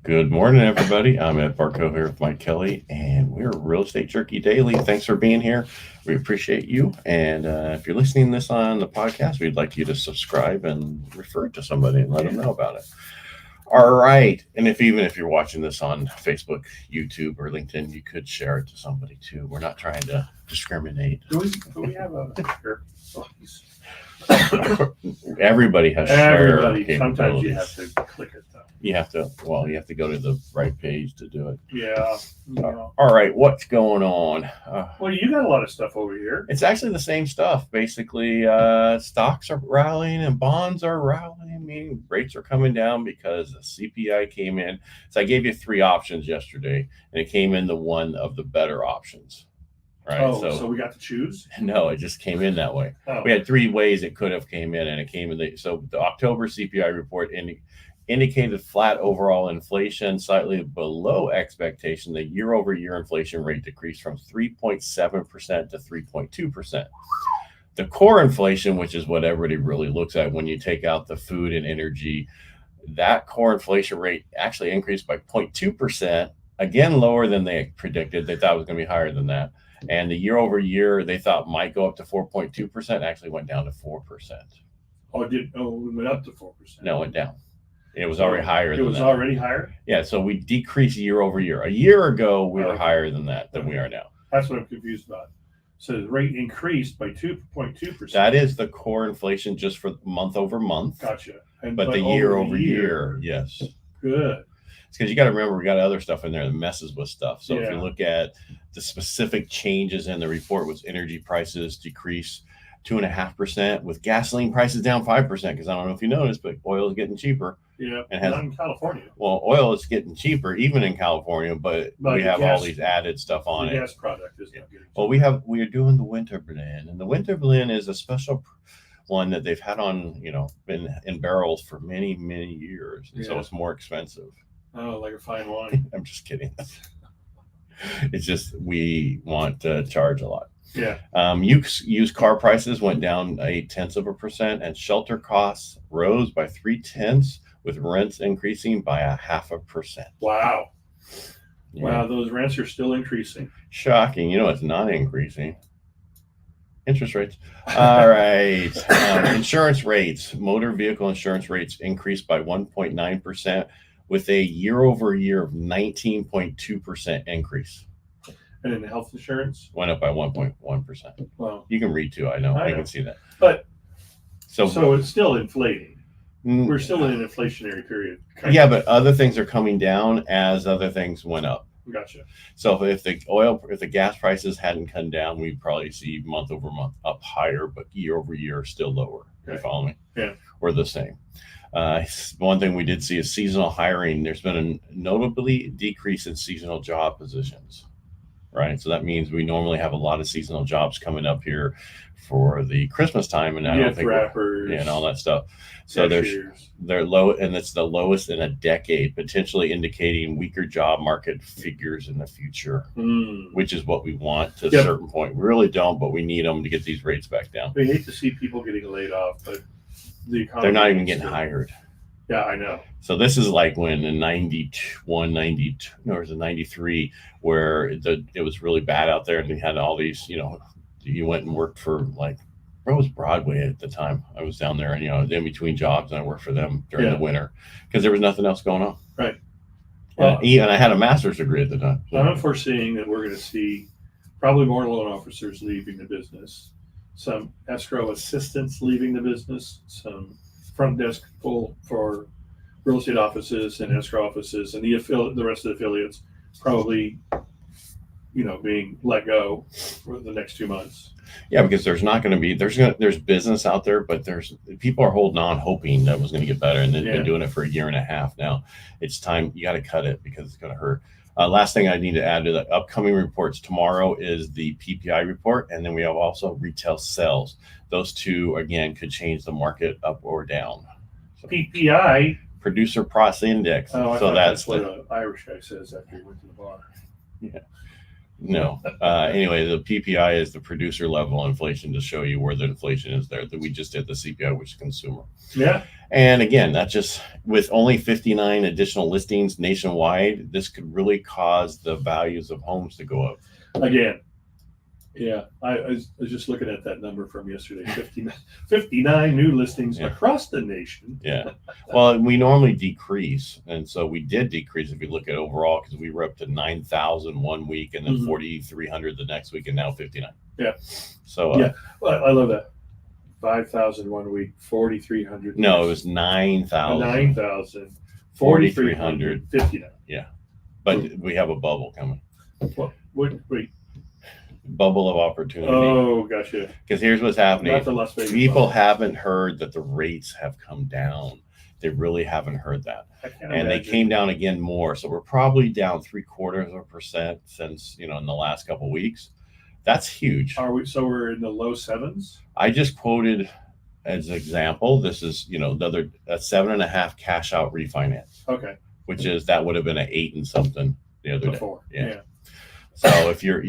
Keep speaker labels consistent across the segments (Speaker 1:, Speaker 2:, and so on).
Speaker 1: Good morning, everybody. I'm Ed Parcaut here with Mike Kelly, and we're Real Estate Jerky Daily. Thanks for being here. We appreciate you. And if you're listening to this on the podcast, we'd like you to subscribe and refer it to somebody and let them know about it. All right. And even if you're watching this on Facebook, YouTube, or LinkedIn, you could share it to somebody too. We're not trying to discriminate.
Speaker 2: Do we have a share?
Speaker 1: Everybody has
Speaker 2: Everybody.
Speaker 1: share
Speaker 2: Sometimes you
Speaker 1: capabilities.
Speaker 2: have to click it though.
Speaker 1: You have to go to the right page to do it.
Speaker 2: Yeah.
Speaker 1: All right. What's going on?
Speaker 2: Well, you got a lot of stuff over here.
Speaker 1: It's actually the same stuff. Basically, stocks are rallying and bonds are rallying, meaning rates are coming down because the CPI came in. So I gave you 3 options yesterday, and it came in the one of the better options. Right.
Speaker 2: Oh, so we got to choose?
Speaker 1: No, it just came in that way.
Speaker 2: Oh.
Speaker 1: We had 3 ways it could have came in, and it came in the October CPI report indicated flat overall inflation, slightly below expectation. The year-over-year inflation rate decreased from 3.7% to 3.2%. The core inflation, which is what everybody really looks at when you take out the food and energy, that core inflation rate actually increased by 0.2%, again lower than they predicted. They thought it was going to be higher than that. And the year-over-year they thought might go up to 4.2%, actually went down to 4%.
Speaker 2: Oh, it went up to 4%.
Speaker 1: No, it went down. It was already higher than that.
Speaker 2: It was already higher?
Speaker 1: Yeah, so we decreased year over year. A year ago, we were higher than we are now.
Speaker 2: That's what I'm confused about. So the rate increased by 2.2%.
Speaker 1: That is the core inflation just for month over month.
Speaker 2: Gotcha.
Speaker 1: But the year over year, yes.
Speaker 2: Good.
Speaker 1: It's because you got to remember, we got other stuff in there that messes with stuff. So if you look at the specific changes in the report, was energy prices decrease 2.5%, with gasoline prices down 5%, because I don't know if you noticed, but oil is getting cheaper.
Speaker 2: Yeah, not in California.
Speaker 1: Well, oil is getting cheaper even in California, but we have all these added stuff on it.
Speaker 2: The gas product is not getting cheaper.
Speaker 1: Well, we are doing the winter blend, and the winter blend is a special one that they've had on, been in barrels for many, many years, and so it's more expensive.
Speaker 2: Oh, like a fine wine.
Speaker 1: I'm just kidding. It's just we want to charge a lot.
Speaker 2: Yeah.
Speaker 1: Used car prices went down 0.8%, and shelter costs rose by 0.3%, with rents increasing by 0.5%.
Speaker 2: Wow.
Speaker 1: Yeah.
Speaker 2: Wow, those rents are still increasing.
Speaker 1: Shocking. It's not increasing. Interest rates. All right. Insurance rates. Motor vehicle insurance rates increased by 1.9%, with a year-over-year of 19.2% incce.
Speaker 2: And in health insurance?
Speaker 1: Went up by 1.1%.
Speaker 2: Wow.
Speaker 1: You can read too, I know. I can see that.
Speaker 2: But
Speaker 1: so
Speaker 2: it's still inflating. We're still in an inflationary period.
Speaker 1: Yeah, but other things are coming down as other things went up.
Speaker 2: Gotcha.
Speaker 1: So if the gas prices hadn't come down, we'd probably see month over month up higher, but year over year still lower. You follow me?
Speaker 2: Yeah.
Speaker 1: Or the same. One thing we did see is seasonal hiring. There's been a notably decrease in seasonal job positions. Right. So that means we normally have a lot of seasonal jobs coming up here for the Christmas time, and I don't think
Speaker 2: wrappers,
Speaker 1: and all that stuff. So they're low, and it's the lowest in a decade, potentially indicating weaker job market figures in the future, which is what we want to a certain point. We really don't, but we need them to get these rates back down.
Speaker 2: We hate to see people getting laid off, but the economy,
Speaker 1: they're not even getting hired.
Speaker 2: Yeah, I know.
Speaker 1: So this is like when in 91, 92, no, it was in 93, where it was really bad out there, and they had all these, you went and worked for where was Broadway at the time? I was down there, and in between jobs, and I worked for them during the winter because there was nothing else going on.
Speaker 2: Right.
Speaker 1: Well, and I had a master's degree at the time.
Speaker 2: So I'm foreseeing that we're going to see probably more loan officers leaving the business, some escrow assistants leaving the business, some front desk full for real estate offices and escrow offices, and the rest of the affiliates probably, being let go for the next 2 months.
Speaker 1: Yeah, because there's not going to be there's business out there, but people are holding on, hoping that was going to get better, and they've been doing it for a year and a half now. It's time you got to cut it because it's going to hurt. Last thing I need to add to the upcoming reports tomorrow is the PPI report, and then we have also retail sales. Those two again could change the market up or down. So,
Speaker 2: PPI,
Speaker 1: producer price index.
Speaker 2: Oh,
Speaker 1: so
Speaker 2: that's what an Irish guy says after he went to the bar.
Speaker 1: Yeah. No. Anyway, the PPI is the producer level inflation to show you where the inflation is there. That we just did the CPI, which is consumer.
Speaker 2: Yeah.
Speaker 1: And again, that's just with only 59 additional listings nationwide, this could really cause the values of homes to go up.
Speaker 2: Again. Yeah, I was just looking at that number from yesterday, 59 new listings across the nation.
Speaker 1: Yeah. Well, we normally decrease. And so we did decrease if you look at overall, because we were up to 9,000 one week and then 4,300 the next week and now 59.
Speaker 2: Yeah.
Speaker 1: So,
Speaker 2: yeah, well, I love that. 5,000 one week, 4,300.
Speaker 1: No, it was 9,000.
Speaker 2: 9,000, 4,300, 59.
Speaker 1: Yeah. But we have a bubble coming.
Speaker 2: Well, wait.
Speaker 1: Bubble of opportunity.
Speaker 2: Oh, gotcha.
Speaker 1: Because here's what's happening.
Speaker 2: Not the Las Vegas
Speaker 1: People
Speaker 2: bubble.
Speaker 1: haven't heard that the rates have come down. They really haven't heard that. And they came down again more. So we're probably down 0.75% since, in the last couple of weeks. That's huge.
Speaker 2: Are we? So we're in the low sevens?
Speaker 1: I just quoted as an example, this is, a 7.5 cash out refinance.
Speaker 2: Okay.
Speaker 1: Which is, that would have been an 8 and something the other
Speaker 2: Before.
Speaker 1: day. Yeah. So if you're,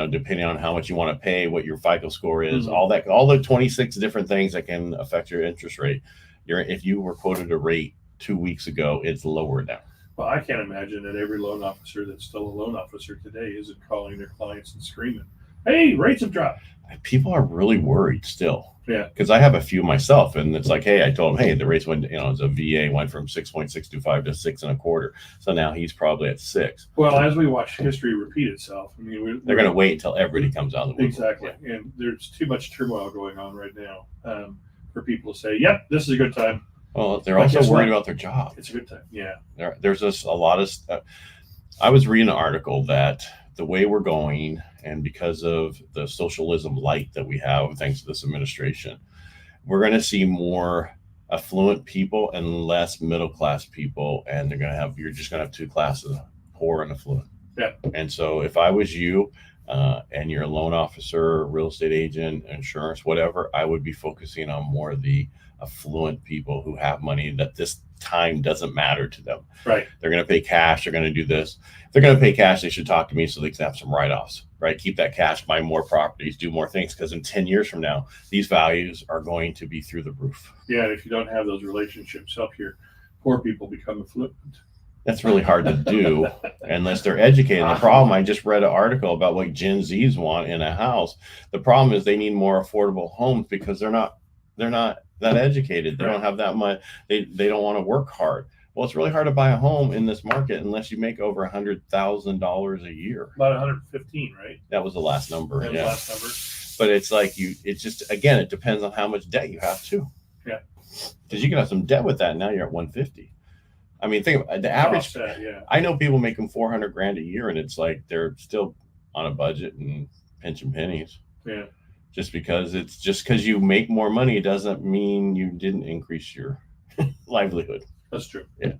Speaker 1: depending on how much you want to pay, what your FICO score is, all the 26 different things that can affect your interest rate. If you were quoted a rate 2 weeks ago, it's lower now.
Speaker 2: Well, I can't imagine that every loan officer that's still a loan officer today isn't calling their clients and screaming, "Hey, rates have dropped."
Speaker 1: People are really worried still.
Speaker 2: Yeah.
Speaker 1: Because I have a few myself, and it's like, hey, I told him, hey, the rates went, as a VA went from 6.625 to 6.25. So now he's probably at 6.
Speaker 2: Well, as we watch history repeat itself, I mean,
Speaker 1: they're going to wait until everybody comes out of the woodwork.
Speaker 2: Exactly. Yeah. And there's too much turmoil going on right now for people to say, "Yep, this is a good time."
Speaker 1: Well, they're also worried about their job.
Speaker 2: It's a good time. Yeah.
Speaker 1: There's just a lot of stuff. I was reading an article that the way we're going, and because of the socialism light that we have, thanks to this administration, we're going to see more affluent people and less middle-class people. And you're just going to have two classes, poor and affluent.
Speaker 2: Yeah.
Speaker 1: And so if I was you and you're a loan officer, real estate agent, insurance, whatever, I would be focusing on more of the affluent people who have money that this time doesn't matter to them.
Speaker 2: Right.
Speaker 1: They're going to pay cash. They're going to do this. If they're going to pay cash, they should talk to me so they can have some write-offs, right? Keep that cash, buy more properties, do more things. Because in 10 years from now, these values are going to be through the roof.
Speaker 2: Yeah. And if you don't have those relationships, help your poor people become affluent.
Speaker 1: That's really hard to do unless they're educated. The problem, I just read an article about what Gen Zs want in a house. The problem is they need more affordable homes because they're not that educated. They don't have that much. They don't want to work hard. Well, it's really hard to buy a home in this market unless you make over $100,000 a year.
Speaker 2: About 115, right?
Speaker 1: That was the last number.
Speaker 2: That was the last number.
Speaker 1: But it's like it's just, again, it depends on how much debt you have too.
Speaker 2: Yeah.
Speaker 1: Because you can have some debt with that. Now you're at 150. I mean, think about the average.
Speaker 2: Offset, yeah.
Speaker 1: I know people making $400,000 a year, and it's like they're still on a budget and pinching pennies.
Speaker 2: Yeah.
Speaker 1: Just because you make more money doesn't mean you didn't increase your livelihood.
Speaker 2: That's true.
Speaker 1: Yeah.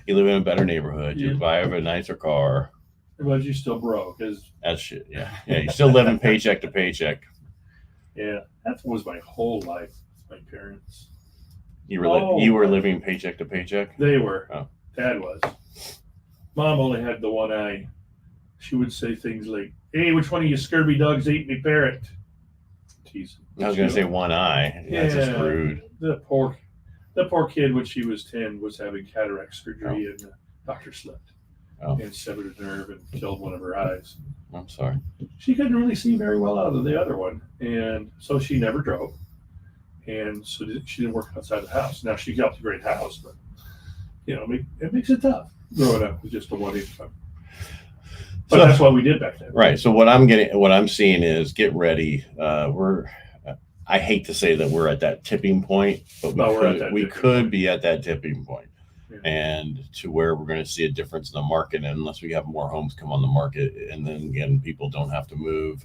Speaker 1: You live in a better neighborhood. You buy a nicer car.
Speaker 2: But you still broke.
Speaker 1: That's shit. Yeah. Yeah. You're still living paycheck to paycheck.
Speaker 2: Yeah. That was my whole life. My parents.
Speaker 1: You were living paycheck to paycheck?
Speaker 2: They were.
Speaker 1: Oh.
Speaker 2: Dad was. Mom only had the one eye. She would say things like, "Hey, which one of you scurvy dogs ate me parrot?" Teasing.
Speaker 1: I was going to say one eye. That's just rude.
Speaker 2: The poor kid, when she was 10, was having cataract surgery, and the doctor slept and severed a nerve and killed one of her eyes.
Speaker 1: I'm sorry.
Speaker 2: She couldn't really see very well out of the other one, and so she never drove. And so she didn't work outside the house. Now she got a great house, but it makes it tough growing up with just a one income. But that's what we did back then.
Speaker 1: Right. So what I'm seeing is get ready. I hate to say that we're at that tipping point, but we could be at that tipping point. Yeah. And to where we're going to see a difference in the market, and unless we have more homes come on the market, and then again, people don't have to move.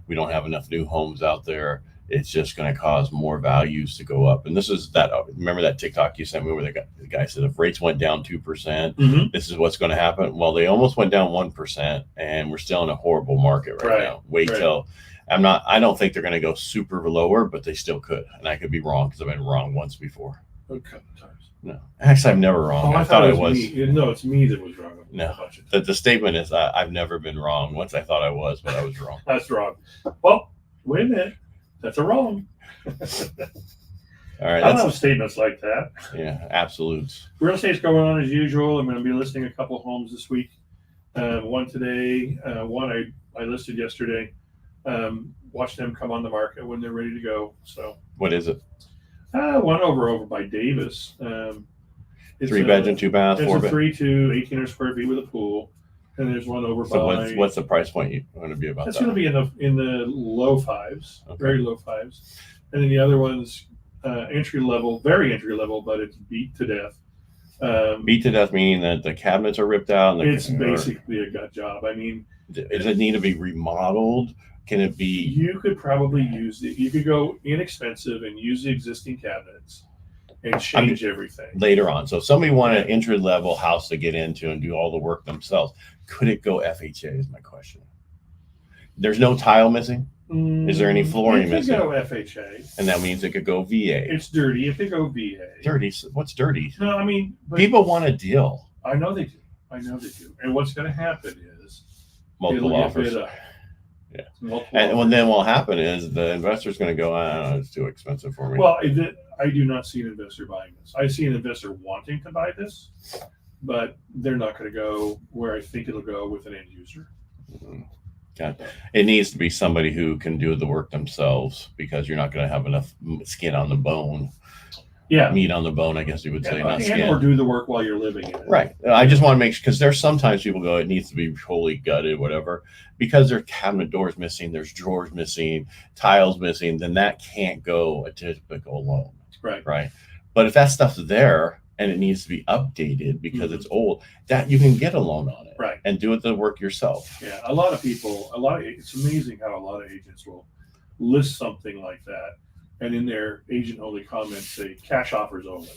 Speaker 1: We don't have enough new homes out there. It's just going to cause more values to go up. And this is that. Remember that TikTok you sent me where the guy said if rates went down 2%, this is what's going to happen. Well, they almost went down 1%, and we're still in a horrible market right now. Wait till I don't think they're going to go super lower, but they still could. And I could be wrong because I've been wrong once before.
Speaker 2: A couple times.
Speaker 1: No, actually, I'm never wrong. I thought I was.
Speaker 2: Me. No, it's me that was wrong.
Speaker 1: No, the statement is I've never been wrong. Once I thought I was, but I was wrong.
Speaker 2: That's wrong. Well, wait a minute. That's a wrong.
Speaker 1: All right.
Speaker 2: I don't have statements like that.
Speaker 1: Yeah, absolutes.
Speaker 2: Real estate's going on as usual. I'm going to be listing a couple homes this week. One today, one I listed yesterday. Watch them come on the market when they're ready to go. So
Speaker 1: what is it?
Speaker 2: One over by Davis. It's
Speaker 1: 3-bedroom, 2-bath, 4-bed.
Speaker 2: It's a 3 to 1,800 square feet with a pool, and there's one over
Speaker 1: so
Speaker 2: by.
Speaker 1: what's the price point you want to be about?
Speaker 2: It's
Speaker 1: that?
Speaker 2: going to be in the low fives,
Speaker 1: okay.
Speaker 2: Very low fives, and then the other one's entry level, very entry level, but it's beat to death.
Speaker 1: Beat to death meaning that the cabinets are ripped out. And
Speaker 2: it's basically a gut job. I mean,
Speaker 1: does it need to be remodeled? Can it be?
Speaker 2: You could probably use it. You could go inexpensive and use the existing cabinets and change everything
Speaker 1: later on. So if somebody wanted an entry level house to get into and do all the work themselves, could it go FHA? Is my question. There's no tile missing. Is there any flooring missing?
Speaker 2: It could go FHA,
Speaker 1: and that means it could go VA.
Speaker 2: It's dirty. It could go VA.
Speaker 1: Dirty? What's dirty?
Speaker 2: No, I mean
Speaker 1: people want a deal.
Speaker 2: I know they do. And what's going to happen is
Speaker 1: multiple offers. Yeah, and then what'll happen is the investor's going to go, I don't know, it's too expensive for me.
Speaker 2: Well, I do not see an investor buying this. I see an investor wanting to buy this, but they're not going to go where I think it'll go with an end user.
Speaker 1: God. It needs to be somebody who can do the work themselves, because you're not going to have enough skin on the bone. Yeah, meat on the bone, I guess you would say, not skin.
Speaker 2: Or do the work while you're living in it.
Speaker 1: Right. I just want to make sure, because there's sometimes people go, it needs to be wholly gutted, whatever, because there's cabinet doors missing, there's drawers missing, tiles missing, then that can't go a typical loan.
Speaker 2: Right.
Speaker 1: Right. But if that stuff's there and it needs to be updated because it's old, that you can get a loan on it.
Speaker 2: Right.
Speaker 1: And do the work yourself.
Speaker 2: Yeah. It's amazing how a lot of agents will list something like that, and in their agent only comments say cash offers only.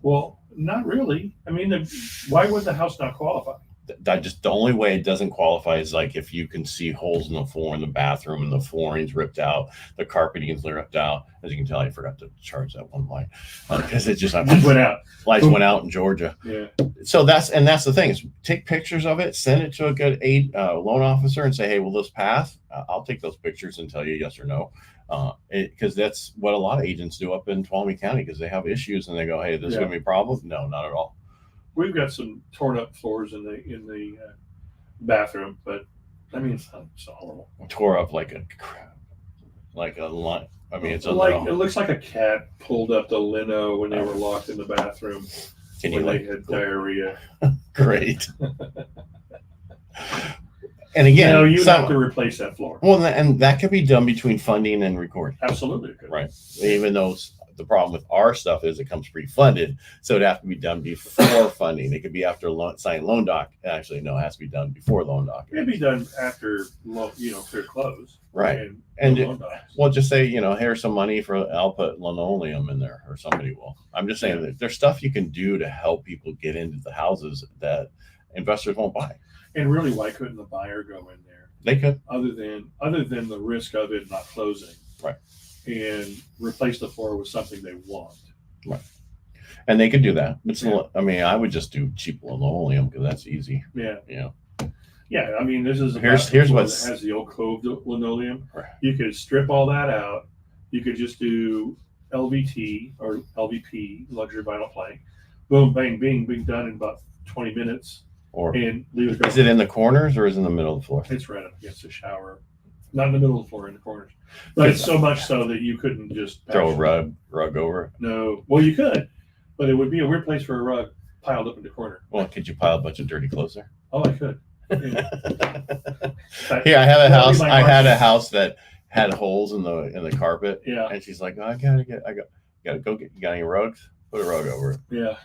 Speaker 2: Well, not really. I mean, why would the house not qualify?
Speaker 1: The only way it doesn't qualify is like if you can see holes in the floor in the bathroom and the flooring's ripped out, the carpeting is ripped out. As you can tell, I forgot to charge that one light because it just
Speaker 2: went out.
Speaker 1: Lights went out in Georgia.
Speaker 2: Yeah. So that's
Speaker 1: the thing is, take pictures of it, send it to a good loan officer, and say, hey, will this pass? I'll take those pictures and tell you yes or no. Because that's what a lot of agents do up in Tuolumne County, because they have issues and they go, hey, this is going to be a problem. No, not at all.
Speaker 2: We've got some torn up floors in the bathroom, but I mean, it's not so horrible.
Speaker 1: Tore up like a line. I mean, it's
Speaker 2: it looks like a cat pulled up the lino when they were locked in the bathroom.
Speaker 1: Can you
Speaker 2: they had diarrhea?
Speaker 1: Great. And again,
Speaker 2: you have to replace that floor.
Speaker 1: Well, and that could be done between funding and recording.
Speaker 2: Absolutely, it could.
Speaker 1: Right. Even though the problem with our stuff is it comes pre-funded, so it'd have to be done before funding. It could be after signing loan doc. Actually, no, it has to be done before loan doc.
Speaker 2: It'd be done after clear close.
Speaker 1: Right. And we'll just say, here's some money I'll put linoleum in there, or somebody will. I'm just saying that there's stuff you can do to help people get into the houses that investors won't buy.
Speaker 2: And really, why couldn't the buyer go in there?
Speaker 1: They could,
Speaker 2: other than the risk of it not closing,
Speaker 1: right?
Speaker 2: And replace the floor with something they want,
Speaker 1: right? And they could do that. I mean, I would just do cheap linoleum because that's easy.
Speaker 2: Yeah.
Speaker 1: Yeah.
Speaker 2: I mean, this is
Speaker 1: here's what
Speaker 2: has the old cove linoleum.
Speaker 1: Right.
Speaker 2: You could strip all that out. You could just do LVT or LVP, luxury vinyl plank. Boom, bang, bing, being done in about 20 minutes. And leave it.
Speaker 1: Is it in the corners or is it in the middle of the floor?
Speaker 2: It's right up against the shower, not in the middle of the floor, in the corners. But it's so much so that you couldn't just
Speaker 1: throw a rug over it.
Speaker 2: No, well, you could, but it would be a weird place for a rug piled up in the corner.
Speaker 1: Well, could you pile a bunch of dirty clothes there?
Speaker 2: Oh, I could. Yeah.
Speaker 1: Here, I have a house. I had a house that had holes in the carpet.
Speaker 2: Yeah,
Speaker 1: and she's like, I gotta go get. You got any rugs? Put a rug over it.
Speaker 2: Yeah.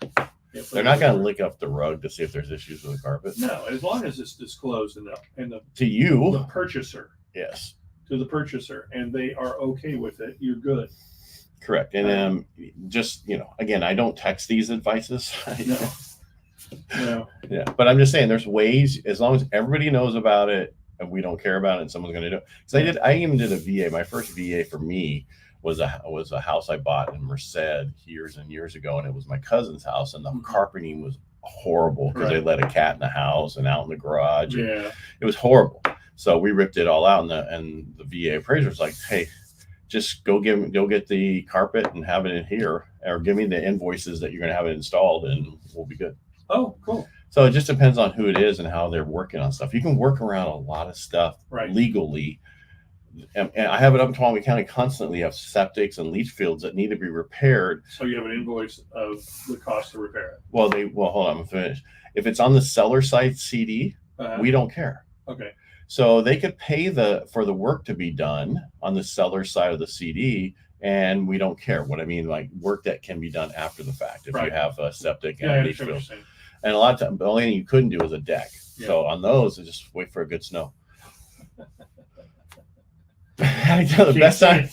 Speaker 1: They're not going to lick up the rug to see if there's issues with the carpet.
Speaker 2: No, as long as it's disclosed
Speaker 1: to you,
Speaker 2: the purchaser.
Speaker 1: Yes,
Speaker 2: to the purchaser, and they are okay with it. You're good.
Speaker 1: Correct. And just again, I don't text these advices.
Speaker 2: No.
Speaker 1: Yeah, but I'm just saying, there's ways, as long as everybody knows about it and we don't care about it, and someone's going to do it. Because I even did a VA. My first VA for me was a house I bought in Merced years and years ago, and it was my cousin's house, and the carpeting was horrible because they let a cat in the house and out in the garage.
Speaker 2: Yeah,
Speaker 1: it was horrible. So we ripped it all out, and the VA appraiser was like, "Hey, just go get the carpet and have it in here, or give me the invoices that you're going to have it installed, and we'll be good."
Speaker 2: Oh, cool.
Speaker 1: So it just depends on who it is and how they're working on stuff. You can work around a lot of stuff legally. And I have it up in Tuolumne County constantly. Have septics and leach fields that need to be repaired.
Speaker 2: So you have an invoice of the cost to repair it.
Speaker 1: Well, hold on, I'm finished. If it's on the seller side CD, we don't care.
Speaker 2: Okay.
Speaker 1: So they could pay for the work to be done on the seller side of the CD, and we don't care. What I mean, like work that can be done after the fact. If you have a septic and a leach field, and a lot of times the only thing you couldn't do is a deck. Yeah. So on those, just wait for a good snow. I tell the best time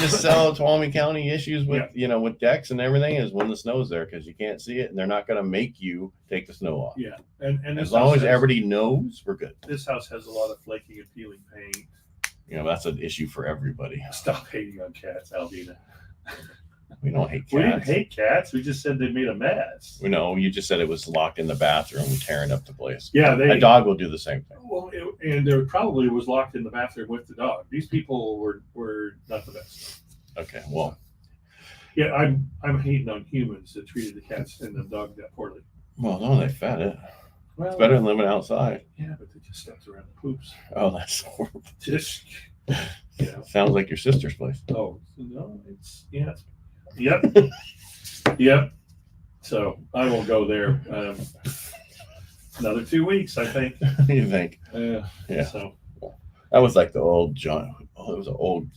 Speaker 1: to sell Tuolumne County issues with with decks and everything is when the snow's there, because you can't see it and they're not going to make you take the snow off.
Speaker 2: Yeah, and
Speaker 1: as long as everybody knows, we're good.
Speaker 2: This house has a lot of flaking and peeling paint.
Speaker 1: That's an issue for everybody.
Speaker 2: Stop hating on cats, Alvina.
Speaker 1: We don't hate cats.
Speaker 2: We didn't hate cats. We just said they made a mess.
Speaker 1: We know. You just said it was locked in the bathroom, tearing up the place.
Speaker 2: Yeah,
Speaker 1: a dog will do the same thing.
Speaker 2: Well, and there probably was locked in the bathroom with the dog. These people were not the best.
Speaker 1: Okay, well.
Speaker 2: Yeah, I'm hating on humans that treated the cats and the dog that poorly.
Speaker 1: Well, no, they fed it. Well, it's better than living outside.
Speaker 2: Yeah, but they just stepped around the poops.
Speaker 1: Oh, that's horrible.
Speaker 2: Just
Speaker 1: sounds like your sister's place.
Speaker 2: Oh no, Yep. Yep. So I won't go there. Another 2 weeks, I think.
Speaker 1: You think?
Speaker 2: Yeah. So
Speaker 1: that was like the old John. Oh, it was an old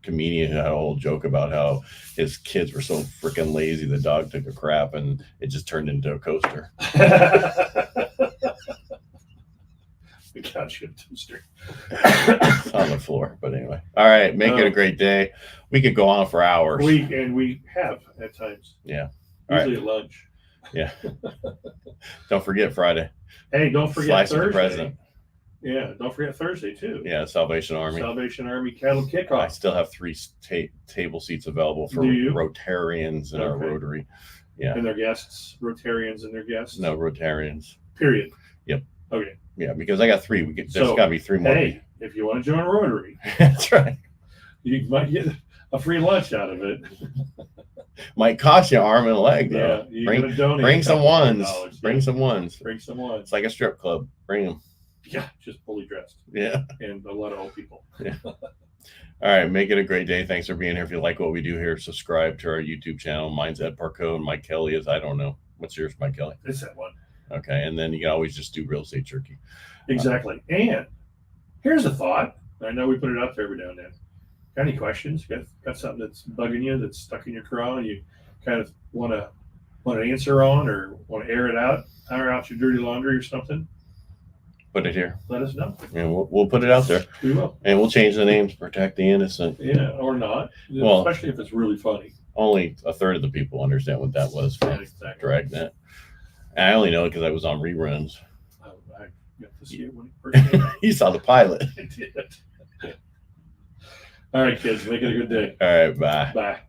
Speaker 1: comedian who had an old joke about how his kids were so freaking lazy. The dog took a crap and it just turned into a coaster.
Speaker 2: The couch toaster
Speaker 1: on the floor. But anyway, all right. Make it a great day. We could go on for hours.
Speaker 2: We have at times.
Speaker 1: Yeah.
Speaker 2: Usually at lunch.
Speaker 1: Yeah. Don't forget Friday.
Speaker 2: Hey, don't forget Thursday.
Speaker 1: The president.
Speaker 2: Yeah, don't forget Thursday too.
Speaker 1: Yeah, Salvation Army
Speaker 2: cattle kickoff.
Speaker 1: I still have 3 table seats available for Rotarians in our Rotary. Yeah.
Speaker 2: And their guests, Rotarians and their guests.
Speaker 1: No, Rotarians.
Speaker 2: Period.
Speaker 1: Yep.
Speaker 2: Okay.
Speaker 1: Yeah, because I got 3. There's got to be 3 more.
Speaker 2: Hey, if you want to join Rotary,
Speaker 1: that's right.
Speaker 2: You might get a free lunch out of it.
Speaker 1: Might cost you an arm and a leg though.
Speaker 2: Yeah,
Speaker 1: bring some ones. Bring some ones.
Speaker 2: Bring some ones.
Speaker 1: It's like a strip club. Bring them.
Speaker 2: Yeah, just fully dressed.
Speaker 1: Yeah.
Speaker 2: And a lot of old people.
Speaker 1: Yeah. All right. Make it a great day. Thanks for being here. If you like what we do here, subscribe to our YouTube channel. Mine's Ed Parcaut and Mike Kelly is, I don't know. What's yours, Mike Kelly?
Speaker 2: It's that one.
Speaker 1: Okay. And then you can always just do Real Estate Jerky.
Speaker 2: Exactly. And here's a thought. I know we put it out there every now and then. Got any questions? Got something that's bugging you, that's stuck in your craw, and you kind of want to answer on, or want to air it out, air out your dirty laundry or something?
Speaker 1: Put it here.
Speaker 2: Let us know.
Speaker 1: And we'll put it out there.
Speaker 2: We will.
Speaker 1: And we'll change the names to protect the innocent.
Speaker 2: Yeah, or not.
Speaker 1: Well,
Speaker 2: especially if it's really funny.
Speaker 1: Only a third of the people understand what that was from Dragnet. I only know it because I was on reruns.
Speaker 2: I got to see it when it first came out.
Speaker 1: You saw the pilot.
Speaker 2: I did. All right, kids. Make it a good day.
Speaker 1: All right. Bye.
Speaker 2: Bye.